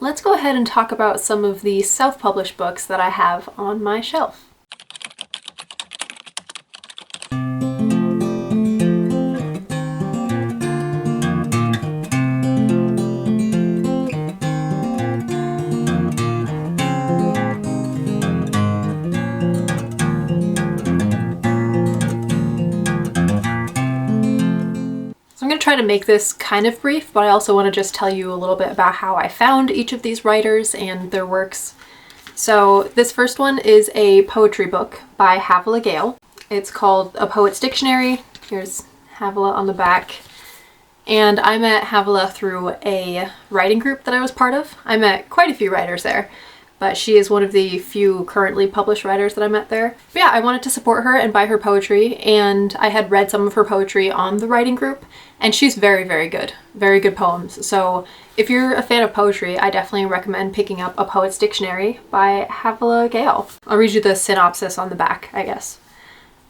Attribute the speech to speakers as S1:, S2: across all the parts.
S1: let's go ahead and talk about some of the self-published books that I have on my shelf. I'm going to try to make this kind of brief, but I also want to just tell you a little bit about how I found each of these writers and their works. So this first one is a poetry book by Havila Gale. It's called A Poet's Dictionary. Here's Havila on the back. And I met Havila through a writing group that I was part of. I met quite a few writers there, but she is one of the few currently published writers that I met there. But yeah, I wanted to support her and buy her poetry, and I had read some of her poetry on the writing group, and she's very, very good. Very good poems. So if you're a fan of poetry, I definitely recommend picking up A Poet's Dictionary by Havila Gale. I'll read you the synopsis on the back, I guess.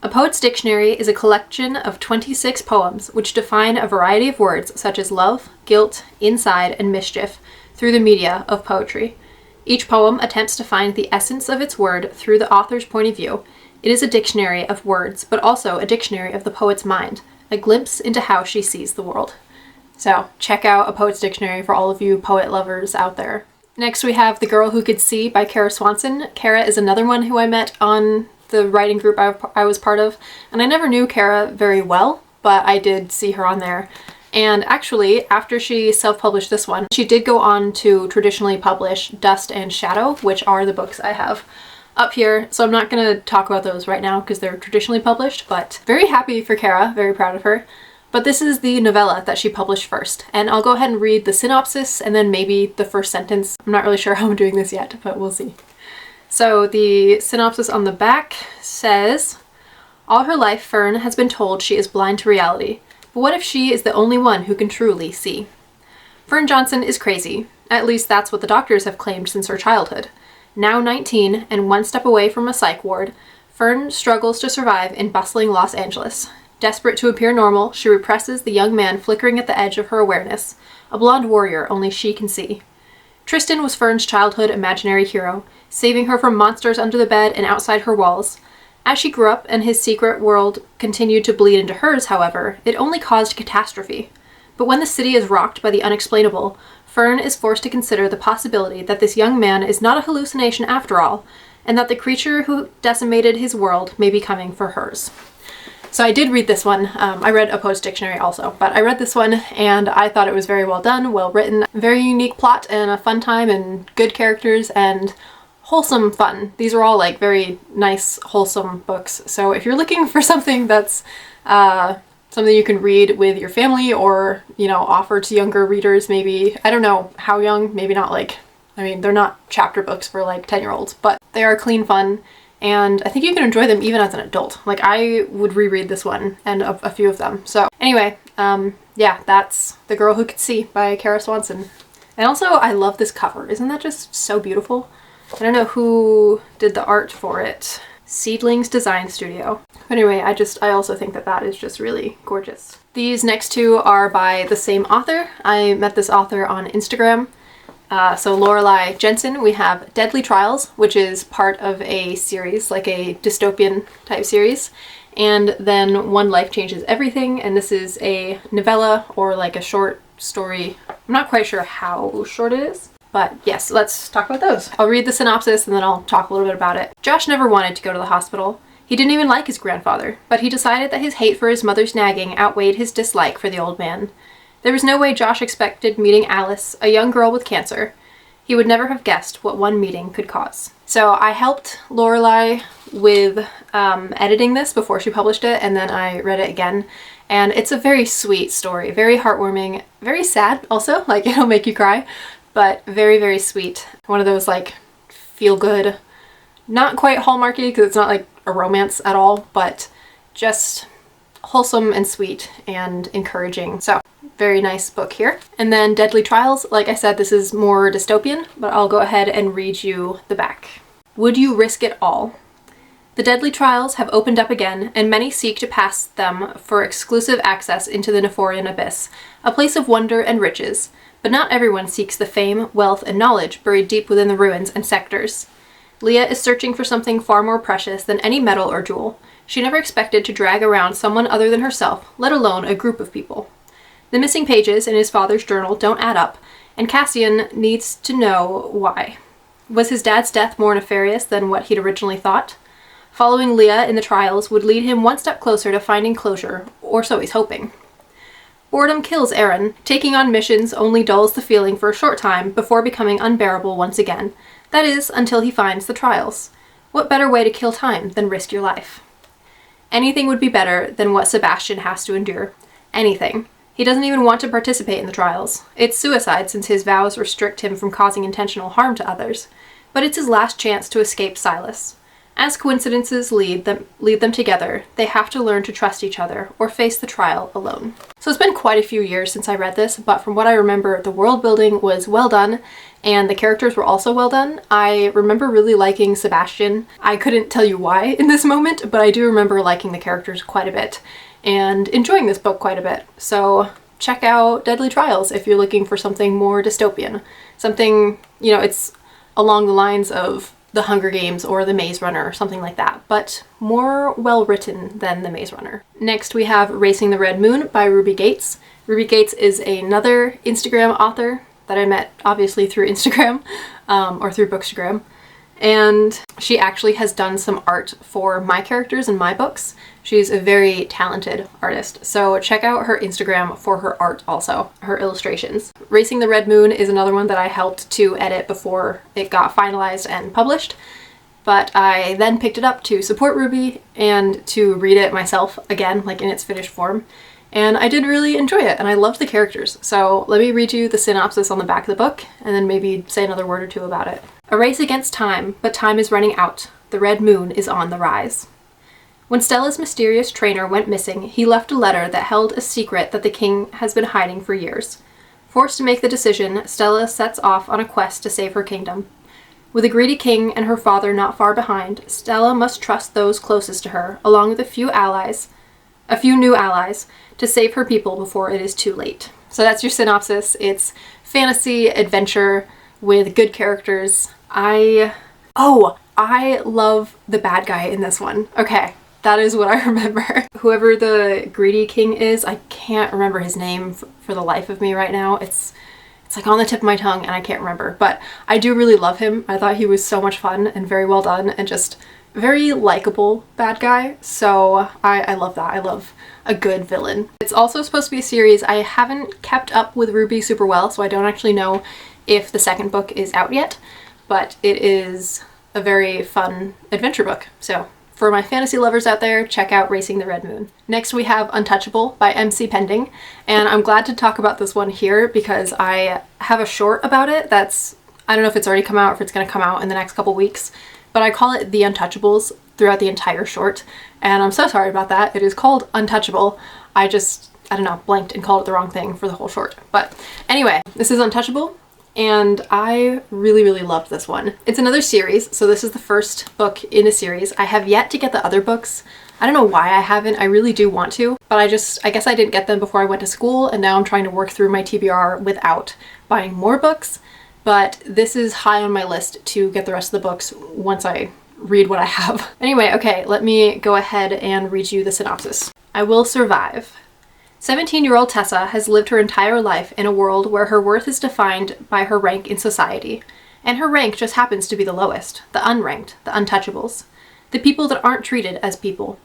S1: A Poet's Dictionary is a collection of 26 poems which define a variety of words such as love, guilt, inside, and mischief through the media of poetry. Each poem attempts to find the essence of its word through the author's point of view. It is a dictionary of words, but also a dictionary of the poet's mind, a glimpse into how she sees the world. So check out A Poet's Dictionary for all of you poet lovers out there. Next we have The Girl Who Could See by Kara Swanson. Kara is another one who I met on the writing group I was part of, and I never knew Kara very well, but I did see her on there. And actually, after she self-published this one, she did go on to traditionally publish Dust and Shadow, which are the books I have up here. So I'm not going to talk about those right now because they're traditionally published, but very happy for Kara, very proud of her. But this is the novella that she published first, and I'll go ahead and read the synopsis and then maybe the first sentence. I'm not really sure how I'm doing this yet, but we'll see. So the synopsis on the back says, all her life, Fern has been told she is blind to reality. But what if she is the only one who can truly see? Fern Johnson is crazy. At least that's what the doctors have claimed since her childhood. Now 19 and one step away from a psych ward, Fern struggles to survive in bustling Los Angeles. Desperate to appear normal, she represses the young man flickering at the edge of her awareness, a blonde warrior only she can see. Tristan was Fern's childhood imaginary hero, saving her from monsters under the bed and outside her walls. As she grew up and his secret world continued to bleed into hers, however, it only caused catastrophe. But when the city is rocked by the unexplainable, Fern is forced to consider the possibility that this young man is not a hallucination after all, and that the creature who decimated his world may be coming for hers. So I did read this one. I read A Poet's Dictionary also, but I read this one and I thought it was very well done, well written, very unique plot and a fun time and good characters and wholesome fun. These are all like very nice, wholesome books. So if you're looking for something that's something you can read with your family or, you know, offer to younger readers, maybe, I don't know how young, maybe not like, I mean, they're not chapter books for like 10-year-olds, but they are clean fun. And I think you can enjoy them even as an adult. Like I would reread this one and a few of them. So anyway, yeah, that's The Girl Who Could See by Kara Swanson. And also I love this cover. Isn't that just so beautiful? I don't know who did the art for it. Seedlings Design Studio. But anyway, I also think that that is just really gorgeous. These next two are by the same author. I met this author on Instagram. So Lorelei Jensen, we have Deadly Trials, which is part of a series, like a dystopian type series. And then One Life Changes Everything, and this is a novella or like a short story. I'm not quite sure how short it is. But yes, let's talk about those. I'll read the synopsis and then I'll talk a little bit about it. Josh never wanted to go to the hospital. He didn't even like his grandfather, but he decided that his hate for his mother's nagging outweighed his dislike for the old man. There was no way Josh expected meeting Alice, a young girl with cancer. He would never have guessed what one meeting could cause. So I helped Lorelei with editing this before she published it, and then I read it again. And it's a very sweet story, very heartwarming, very sad also, like it'll make you cry. But very, very sweet. One of those like feel good, not quite Hallmarky because it's not like a romance at all, but just wholesome and sweet and encouraging. So very nice book here. And then Deadly Trials, like I said, this is more dystopian, but I'll go ahead and read you the back. Would you risk it all? The Deadly Trials have opened up again, and many seek to pass them for exclusive access into the Nephorian abyss, a place of wonder and riches. But But not everyone seeks the fame, wealth, and knowledge buried deep within the ruins and sectors. Leah is searching for something far more precious than any metal or jewel. She never expected to drag around someone other than herself, let alone a group of people. The missing pages in his father's journal don't add up, and Cassian needs to know why. Was his dad's death more nefarious than what he'd originally thought? Following Leah in the trials would lead him one step closer to finding closure, or so he's hoping. Boredom kills Aaron. Taking on missions only dulls the feeling for a short time before becoming unbearable once again. That is, until he finds the trials. What better way to kill time than risk your life? Anything would be better than what Sebastian has to endure. Anything. He doesn't even want to participate in the trials. It's suicide since his vows restrict him from causing intentional harm to others. But it's his last chance to escape Silas. As coincidences lead them together, they have to learn to trust each other or face the trial alone. So it's been quite a few years since I read this, but from what I remember, the world building was well done and the characters were also well done. I remember really liking Sebastian. I couldn't tell you why in this moment, but I do remember liking the characters quite a bit and enjoying this book quite a bit. So check out Deadly Trials if you're looking for something more dystopian. Something, it's along the lines of The Hunger Games or The Maze Runner or something like that, but more well written than The Maze Runner. Next we have Racing the Red Moon by Ruby Gates. Ruby Gates is another Instagram author that I met obviously through Instagram or through Bookstagram. And she actually has done some art for my characters in my books. She's a very talented artist, so check out her Instagram for her art also, her illustrations. Racing the Red Moon is another one that I helped to edit before it got finalized and published, but I then picked it up to support Ruby and to read it myself again, like in its finished form. And I did really enjoy it, and I loved the characters. So let me read you the synopsis on the back of the book, and then maybe say another word or two about it. A race against time, but time is running out. The red moon is on the rise. When Stella's mysterious trainer went missing, he left a letter that held a secret that the king has been hiding for years. Forced to make the decision, Stella sets off on a quest to save her kingdom. With a greedy king and her father not far behind, Stella must trust those closest to her, along with a few new allies, to save her people before it is too late. So that's your synopsis. It's fantasy adventure with good characters. I love the bad guy in this one. Okay, that is what I remember. Whoever the greedy king is, I can't remember his name for the life of me right now. It's like on the tip of my tongue and I can't remember, but I do really love him. I thought he was so much fun and very well done and just very likable bad guy. So I love that. I love a good villain. It's also supposed to be a series. I haven't kept up with Ruby super well, so I don't actually know if the second book is out yet, but it is a very fun adventure book. So for my fantasy lovers out there, check out Racing the Red Moon. Next we have Untouchable by mcpending, and I'm glad to talk about this one here because I have a short about it that's, I don't know if it's already come out or if it's going to come out in the next couple weeks, but I call it The Untouchables throughout the entire short, and I'm so sorry about that. It is called Untouchable. I don't know, blanked and called it the wrong thing for the whole short. But anyway, this is Untouchable, and I really, really loved this one. It's another series, so this is the first book in a series. I have yet to get the other books. I don't know why I haven't. I really do want to, but I guess I didn't get them before I went to school, and now I'm trying to work through my TBR without buying more books. But this is high on my list to get the rest of the books once I read what I have. Anyway, okay, let me go ahead and read you the synopsis. I will survive. 17-year-old Tessa has lived her entire life in a world where her worth is defined by her rank in society. And her rank just happens to be the lowest, the unranked, the untouchables, the people that aren't treated as people.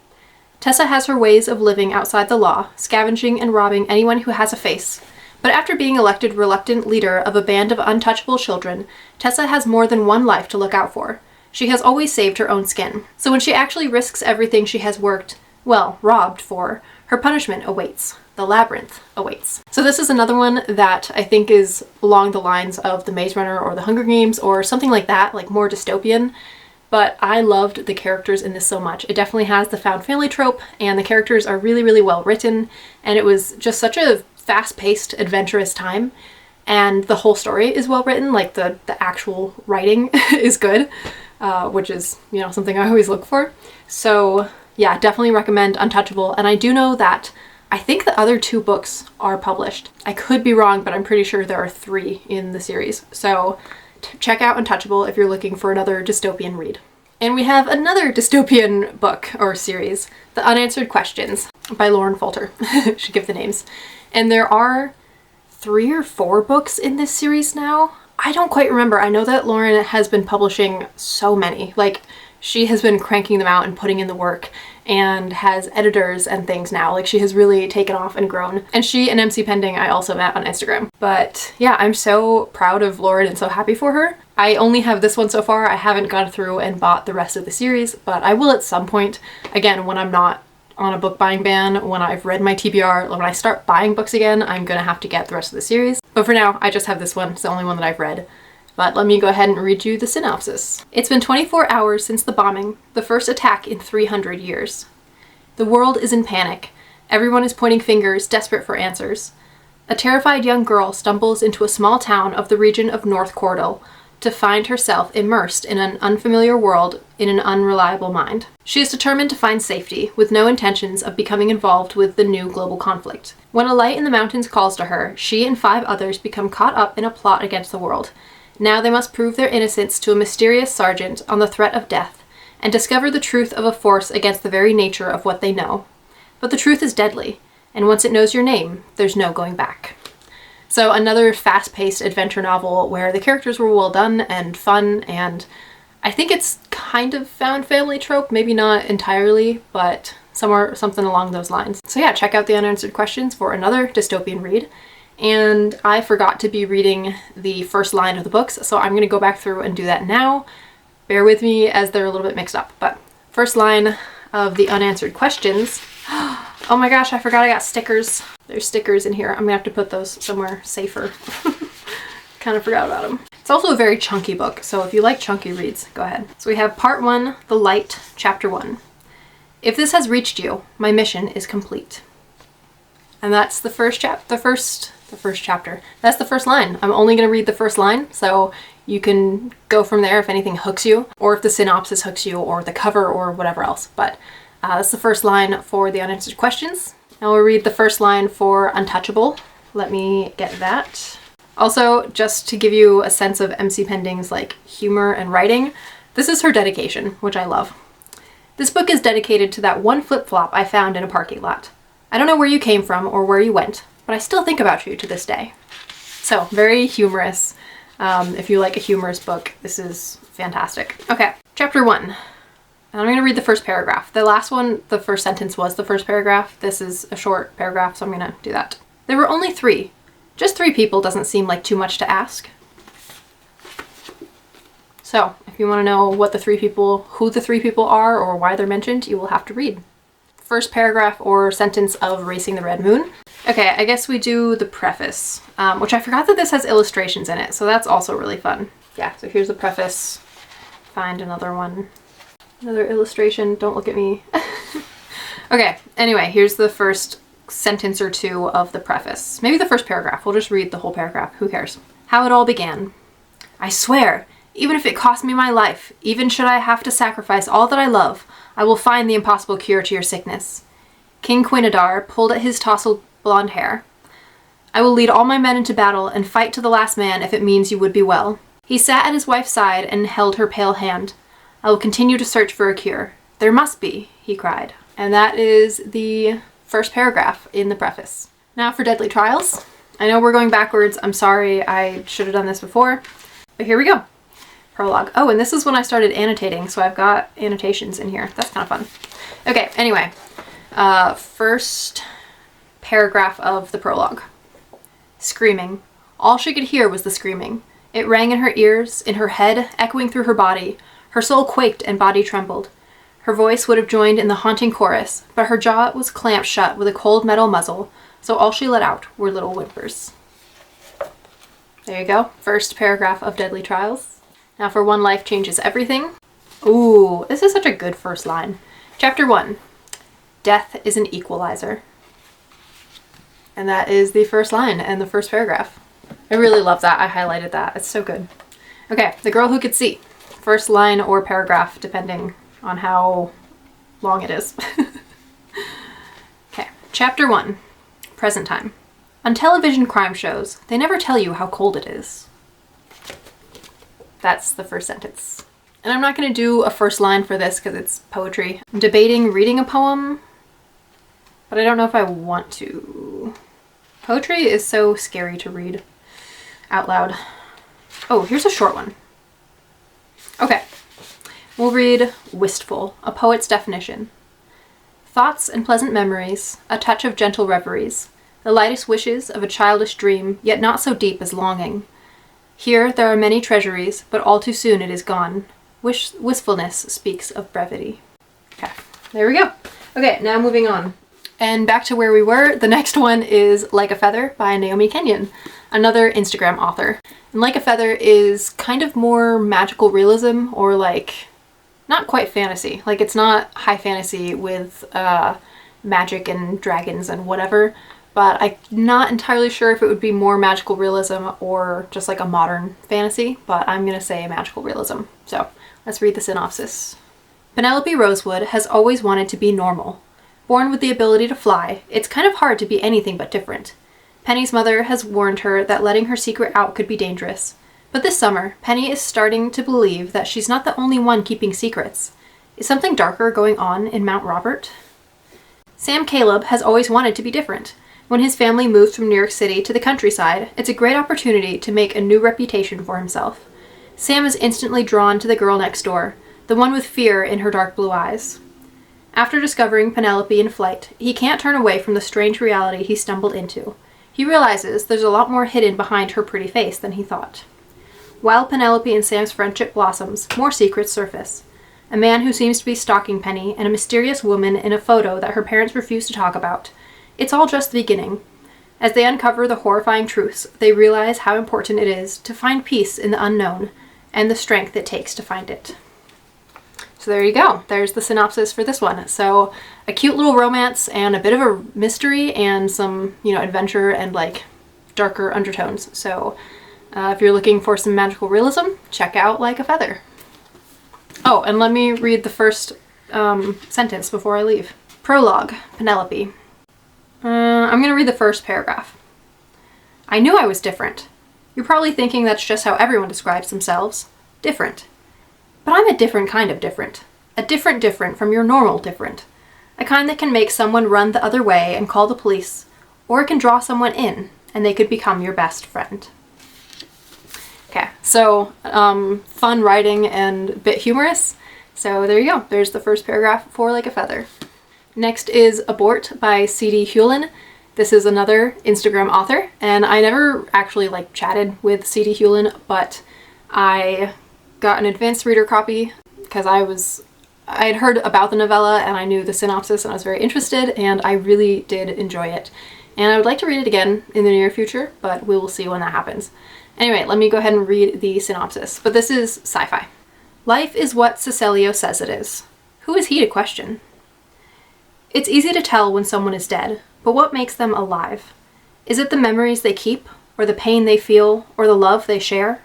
S1: Tessa has her ways of living outside the law, scavenging and robbing anyone who has a face. But after being elected reluctant leader of a band of untouchable children, Tessa has more than one life to look out for. She has always saved her own skin. So when she actually risks everything she has worked, robbed for, her punishment awaits. The labyrinth awaits. So this is another one that I think is along the lines of The Maze Runner or The Hunger Games or something like that, like more dystopian. But I loved the characters in this so much. It definitely has the found family trope, and the characters are really, really well written, and it was just such a fast-paced, adventurous time, and the whole story is well written, like the actual writing is good, which is, something I always look for. So yeah, definitely recommend Untouchable, and I do know that I think the other 2 books are published. I could be wrong, but I'm pretty sure there are 3 in the series. So check out Untouchable if you're looking for another dystopian read. And we have another dystopian book or series, The Unanswered Questions by Lauren Fulter. Should give the names. And there are 3 or 4 books in this series now. I don't quite remember. I know that Lauren has been publishing so many. Like, she has been cranking them out and putting in the work and has editors and things now. Like, she has really taken off and grown. And she and mcpending I also met on Instagram. But yeah, I'm so proud of Lauren and so happy for her. I only have this one so far. I haven't gone through and bought the rest of the series, but I will at some point. Again, when I'm not on a book buying ban, when I've read my TBR, when I start buying books again, I'm gonna have to get the rest of the series. But for now, I just have this one. It's the only one that I've read. But let me go ahead and read you the synopsis. It's been 24 hours since the bombing, the first attack in 300 years. The world is in panic. Everyone is pointing fingers, desperate for answers. A terrified young girl stumbles into a small town of the region of North Cordell to find herself immersed in an unfamiliar world in an unreliable mind. She is determined to find safety, with no intentions of becoming involved with the new global conflict. When a light in the mountains calls to her, she and 5 others become caught up in a plot against the world. Now they must prove their innocence to a mysterious sergeant on the threat of death, and discover the truth of a force against the very nature of what they know. But the truth is deadly, and once it knows your name, there's no going back. So another fast-paced adventure novel where the characters were well done and fun, and I think it's kind of found family trope, maybe not entirely, but something along those lines. So yeah, check out The Unanswered Questions for another dystopian read. And I forgot to be reading the first line of the books, so I'm going to go back through and do that now. Bear with me as they're a little bit mixed up. But first line of The Unanswered Questions. Oh my gosh, I forgot I got stickers. There's stickers in here. I'm going to have to put those somewhere safer. Kind of forgot about them. It's also a very chunky book, so if you like chunky reads, go ahead. So we have Part 1, The Light, Chapter 1. If this has reached you, my mission is complete. And that's the first chapter. That's the first line. I'm only going to read the first line, so you can go from there if anything hooks you, or if the synopsis hooks you, or the cover, or whatever else. But that's the first line for The Unanswered Questions. Now we'll read the first line for Untouchable. Let me get that. Also, just to give you a sense of mcpending's like humor and writing, this is her dedication, which I love. This book is dedicated to that one flip-flop I found in a parking lot. I don't know where you came from or where you went, but I still think about you to this day. So, very humorous. If you like a humorous book, this is fantastic. Okay, Chapter 1. And I'm going to read the first paragraph. The last one, the first sentence was the first paragraph. This is a short paragraph, so I'm going to do that. There were only 3. Just 3 people doesn't seem like too much to ask. So, if you want to know what the 3 people, who the 3 people are, or why they're mentioned, you will have to read. First paragraph or sentence of Racing the Red Moon. Okay, I guess we do the preface, which I forgot that this has illustrations in it, so that's also really fun. Yeah, so here's the preface. Find another one. Another illustration. Don't look at me. Okay, anyway, here's the first sentence or 2 of the preface. Maybe the first paragraph. We'll just read the whole paragraph. Who cares? How it all began. I swear, even if it cost me my life, even should I have to sacrifice all that I love, I will find the impossible cure to your sickness. King Quinadar pulled at his tousled blonde hair. I will lead all my men into battle and fight to the last man if it means you would be well. He sat at his wife's side and held her pale hand. I will continue to search for a cure. There must be, he cried. And that is the first paragraph in the preface. Now for Deadly Trials. I know we're going backwards. I'm sorry, I should have done this before. But here we go. Prologue. Oh, and this is when I started annotating, so I've got annotations in here. That's kind of fun. Okay, anyway. First paragraph of the prologue. Screaming. All she could hear was the screaming. It rang in her ears, in her head, echoing through her body. Her soul quaked and body trembled. Her voice would have joined in the haunting chorus, but her jaw was clamped shut with a cold metal muzzle, so all she let out were little whimpers. There you go. First paragraph of Deadly Trials. Now for One Life Changes Everything. Ooh, this is such a good first line. Chapter 1. Death is an equalizer. And that is the first line and the first paragraph. I really love that. I highlighted that. It's so good. Okay, The Girl Who Could See. First line or paragraph, depending on how long it is. Okay. Chapter 1. Present time. On television crime shows, they never tell you how cold it is. That's the first sentence. And I'm not going to do a first line for this because it's poetry. I'm debating reading a poem, but I don't know if I want to. Poetry is so scary to read out loud. Oh, here's a short one. Okay, we'll read Wistful, a poet's definition. Thoughts and pleasant memories, a touch of gentle reveries, the lightest wishes of a childish dream, yet not so deep as longing. Here there are many treasuries, but all too soon it is gone. Wistfulness speaks of brevity. Okay, there we go. Okay, now moving on. And back to where we were, the next one is Like a Feather by Naomi Kenyon, another Instagram author. And Like a Feather is kind of more magical realism, or like, not quite fantasy. Like, it's not high fantasy with magic and dragons and whatever, but I'm not entirely sure if it would be more magical realism or just like a modern fantasy, but I'm gonna say magical realism. So let's read the synopsis. Penelope Rosewood has always wanted to be normal. Born with the ability to fly, it's kind of hard to be anything but different. Penny's mother has warned her that letting her secret out could be dangerous. But this summer, Penny is starting to believe that she's not the only one keeping secrets. Is something darker going on in Mount Robert? Sam Caleb has always wanted to be different. When his family moved from New York City to the countryside, it's a great opportunity to make a new reputation for himself. Sam is instantly drawn to the girl next door, the one with fear in her dark blue eyes. After discovering Penelope in flight, he can't turn away from the strange reality he stumbled into. He realizes there's a lot more hidden behind her pretty face than he thought. While Penelope and Sam's friendship blossoms, more secrets surface. A man who seems to be stalking Penny, and a mysterious woman in a photo that her parents refuse to talk about. It's all just the beginning. As they uncover the horrifying truths, they realize how important it is to find peace in the unknown, and the strength it takes to find it. So there you go. There's the synopsis for this one. So a cute little romance and a bit of a mystery and some, adventure and like darker undertones. So if you're looking for some magical realism, check out Like a Feather. Oh, and let me read the first sentence before I leave. Prologue, Penelope. I'm going to read the first paragraph. I knew I was different. You're probably thinking that's just how everyone describes themselves. Different. But I'm a different kind of different. A different from your normal different. A kind that can make someone run the other way and call the police, or it can draw someone in, and they could become your best friend. Okay, so fun writing and a bit humorous. So there you go. There's the first paragraph for Like a Feather. Next is Abort by cdhulen. This is another Instagram author, and I never actually chatted with cdhulen, but I got an advanced reader copy because I had heard about the novella and I knew the synopsis and I was very interested, and I really did enjoy it. And I would like to read it again in the near future, but we will see when that happens. Anyway, let me go ahead and read the synopsis. But this is sci-fi. Life is what Cecilio says it is. Who is he to question? It's easy to tell when someone is dead, but what makes them alive? Is it the memories they keep, or the pain they feel, or the love they share?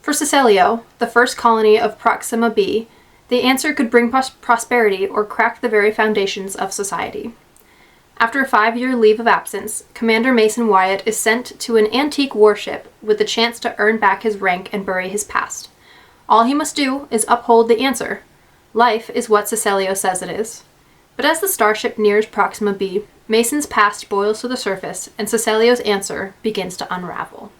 S1: For Cecilio, the first colony of Proxima B, the answer could bring prosperity or crack the very foundations of society. After a 5-year leave of absence, Commander Mason Wyatt is sent to an antique warship with the chance to earn back his rank and bury his past. All he must do is uphold the answer. Life is what Cecilio says it is. But as the starship nears Proxima B, Mason's past boils to the surface, and Cecilio's answer begins to unravel.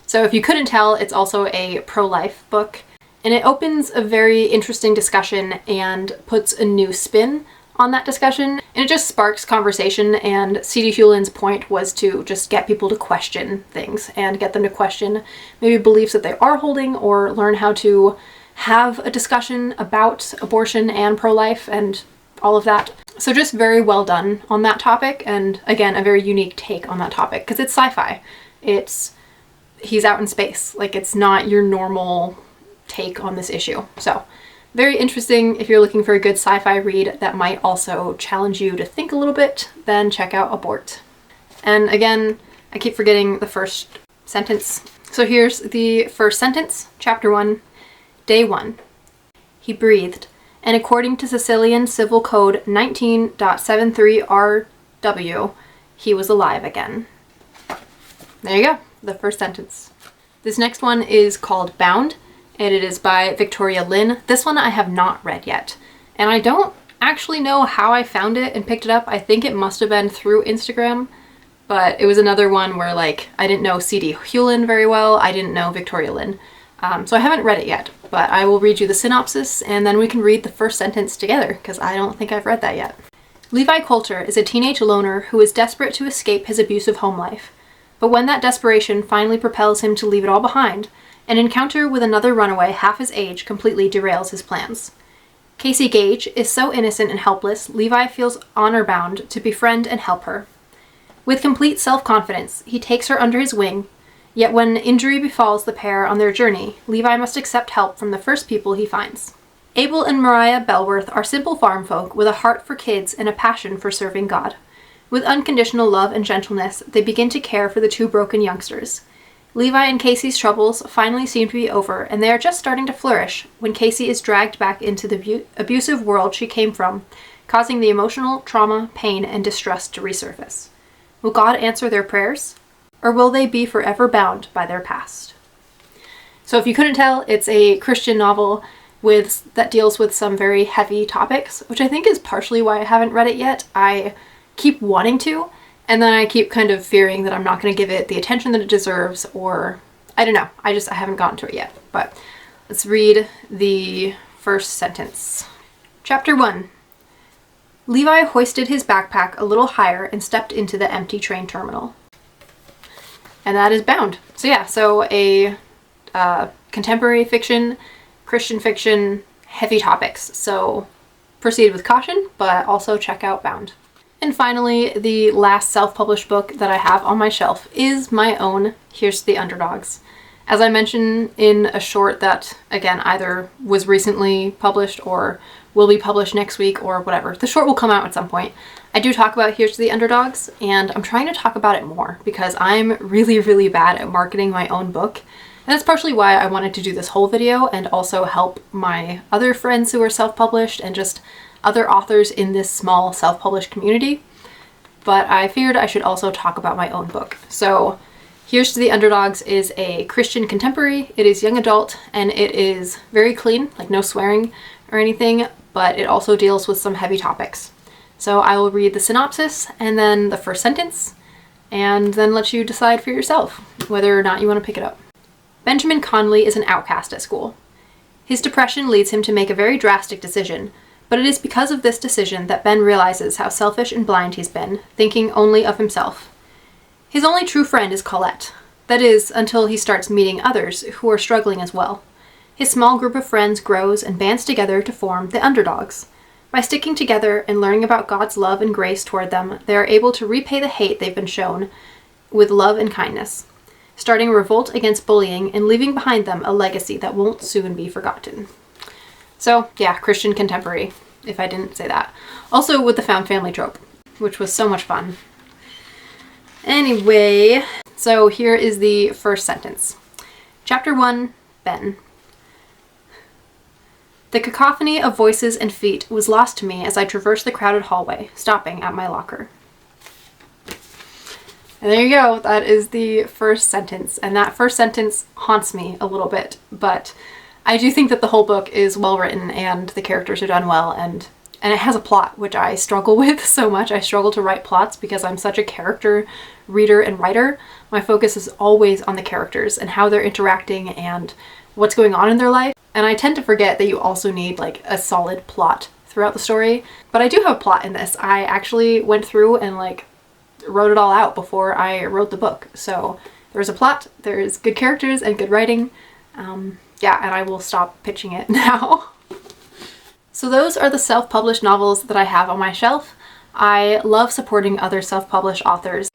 S1: So if you couldn't tell, it's also a pro-life book, and it opens a very interesting discussion and puts a new spin on that discussion, and it just sparks conversation. And cdhulen's point was to just get people to question things and get them to question maybe beliefs that they are holding, or learn how to have a discussion about abortion and pro-life and all of that. So just very well done on that topic, and again, a very unique take on that topic because it's sci-fi. He's out in space. It's not your normal take on this issue. So very interesting. If you're looking for a good sci-fi read that might also challenge you to think a little bit, then check out Abort. And again, I keep forgetting the first sentence. So here's the first sentence, chapter 1, day 1. He breathed, and according to Sicilian Civil Code 19.73 W, he was alive again. There you go, the first sentence. This next one is called Bound, and it is by Victoria Lynn. This one I have not read yet, and I don't actually know how I found it and picked it up. I think it must have been through Instagram, but it was another one where like I didn't know cdhulen very well. I didn't know Victoria Lynn. So I haven't read it yet, but I will read you the synopsis and then we can read the first sentence together because I don't think I've read that yet. Levi Coulter is a teenage loner who is desperate to escape his abusive home life. But when that desperation finally propels him to leave it all behind, an encounter with another runaway half his age completely derails his plans. Casey Gage is so innocent and helpless, Levi feels honor-bound to befriend and help her. With complete self-confidence, he takes her under his wing, yet when injury befalls the pair on their journey, Levi must accept help from the first people he finds. Abel and Mariah Bellworth are simple farm folk with a heart for kids and a passion for serving God. With unconditional love and gentleness, they begin to care for the two broken youngsters. Levi and Casey's troubles finally seem to be over, and they are just starting to flourish when Casey is dragged back into the abusive world she came from, causing the emotional trauma, pain, and distress to resurface. Will God answer their prayers? Or will they be forever bound by their past? So if you couldn't tell, it's a Christian novel that deals with some very heavy topics, which I think is partially why I haven't read it yet. I keep wanting to, and then I keep kind of fearing that I'm not going to give it the attention that it deserves, or I don't know. I haven't gotten to it yet. But let's read the first sentence. Chapter 1. Levi hoisted his backpack a little higher and stepped into the empty train terminal. And that is Bound. So yeah, so a contemporary fiction, Christian fiction, heavy topics. So proceed with caution, but also check out Bound. And finally, the last self-published book that I have on my shelf is my own Here's to the Underdogs. As I mentioned in a short that, again, either was recently published or will be published next week or whatever. The short will come out at some point. I do talk about Here's to the Underdogs, and I'm trying to talk about it more because I'm really, really bad at marketing my own book. And that's partially why I wanted to do this whole video and also help my other friends who are self-published and just other authors in this small self-published community. But I figured I should also talk about my own book. So Here's to the Underdogs is a Christian contemporary. It is young adult and it is very clean, like no swearing or anything, but it also deals with some heavy topics. So I will read the synopsis and then the first sentence and then let you decide for yourself whether or not you want to pick it up. Benjamin Conley is an outcast at school. His depression leads him to make a very drastic decision, but it is because of this decision that Ben realizes how selfish and blind he's been, thinking only of himself. His only true friend is Colette. That is, until he starts meeting others who are struggling as well. His small group of friends grows and bands together to form the Underdogs. By sticking together and learning about God's love and grace toward them, they are able to repay the hate they've been shown with love and kindness, starting a revolt against bullying and leaving behind them a legacy that won't soon be forgotten. So yeah, Christian contemporary, if I didn't say that. Also with the found family trope, which was so much fun. Anyway, so here is the first sentence. Chapter 1, Ben. The cacophony of voices and feet was lost to me as I traversed the crowded hallway, stopping at my locker. And there you go, that is the first sentence. And that first sentence haunts me a little bit, but I do think that the whole book is well written and the characters are done well, and it has a plot, which I struggle with so much. I struggle to write plots because I'm such a character reader and writer. My focus is always on the characters and how they're interacting and what's going on in their life. And I tend to forget that you also need like a solid plot throughout the story. But I do have a plot in this. I actually went through and like wrote it all out before I wrote the book. So there's a plot, there's good characters and good writing. Yeah, and I will stop pitching it now. So those are the self-published novels that I have on my shelf. I love supporting other self-published authors.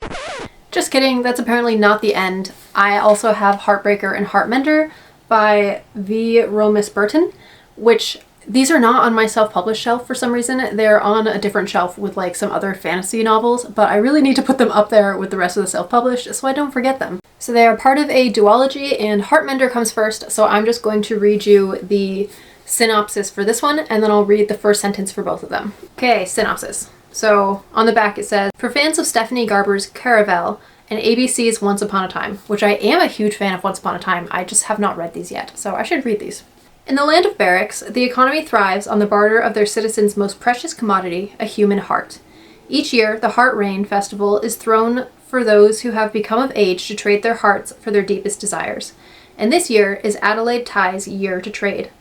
S1: Just kidding, that's apparently not the end. I also have Heartbreaker and Heartmender by Romas Burton, which these are not on my self-published shelf for some reason. They're on a different shelf with like some other fantasy novels, but I really need to put them up there with the rest of the self-published so I don't forget them. So they are part of a duology and Heartmender comes first, so I'm just going to read you the synopsis for this one and then I'll read the first sentence for both of them. Okay, synopsis. So on the back it says, for fans of Stephanie Garber's Caravel and ABC's Once Upon a Time, which I am a huge fan of Once Upon a Time. I just have not read these yet, so I should read these. In the land of barracks, the economy thrives on the barter of their citizens' most precious commodity, a human heart. Each year, the Heart Rain Festival is thrown for those who have become of age to trade their hearts for their deepest desires. And this year is Adelaide Tighe's year to trade.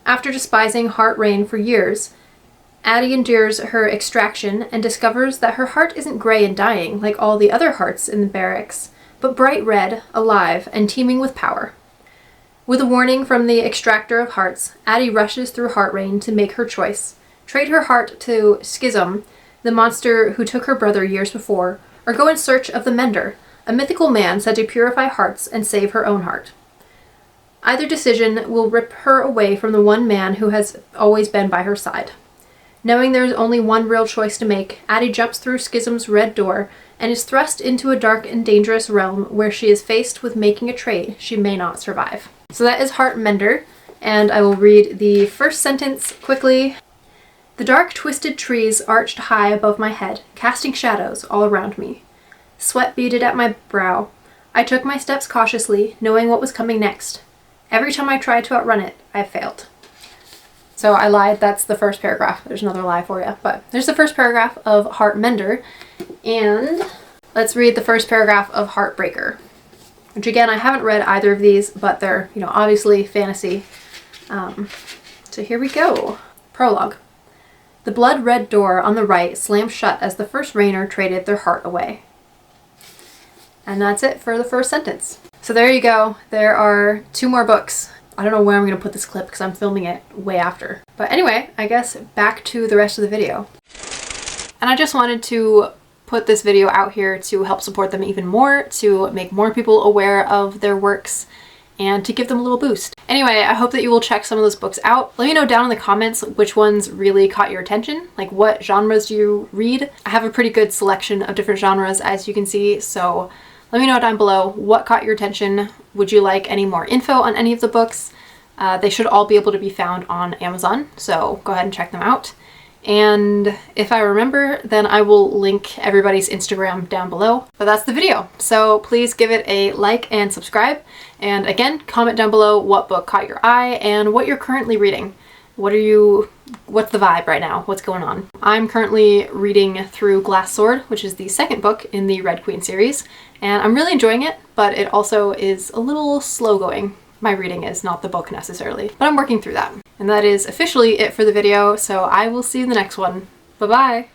S1: After despising Heart Rain for years, Addie endures her extraction and discovers that her heart isn't gray and dying like all the other hearts in the barracks, but bright red, alive, and teeming with power. With a warning from the extractor of hearts, Addie rushes through Heart Rain to make her choice. Trade her heart to Schism, the monster who took her brother years before, or go in search of the Mender, a mythical man said to purify hearts and save her own heart. Either decision will rip her away from the one man who has always been by her side. Knowing there is only one real choice to make, Addie jumps through Schism's red door and is thrust into a dark and dangerous realm where she is faced with making a trade she may not survive. So that is Heart Mender, and I will read the first sentence quickly. The dark, twisted trees arched high above my head, casting shadows all around me. Sweat beaded at my brow. I took my steps cautiously, knowing what was coming next. Every time I tried to outrun it, I failed. So I lied, that's the first paragraph. There's another lie for you, but there's the first paragraph of Heart Mender, and let's read the first paragraph of Heartbreaker, which again, I haven't read either of these, but they're, obviously fantasy. So here we go. Prologue. The blood-red door on the right slammed shut as the first Rainer traded their heart away. And that's it for the first sentence. So there you go. There are 2 more books. I don't know where I'm going to put this clip because I'm filming it way after. But anyway, I guess back to the rest of the video. And I just wanted to put this video out here to help support them even more, to make more people aware of their works, and to give them a little boost. Anyway, I hope that you will check some of those books out. Let me know down in the comments which ones really caught your attention. Like, what genres do you read? I have a pretty good selection of different genres, as you can see, so let me know down below what caught your attention. Would you like any more info on any of the books? They should all be able to be found on Amazon, so go ahead and check them out. And if I remember, then I will link everybody's Instagram down below. But that's the video, so please give it a like and subscribe. And again, comment down below what book caught your eye and what you're currently reading. What's the vibe right now? What's going on? I'm currently reading through Glass Sword, which is the second book in the Red Queen series, and I'm really enjoying it, but it also is a little slow going. My reading is, not the book necessarily, but I'm working through that. And that is officially it for the video, so I will see you in the next one. Bye-bye!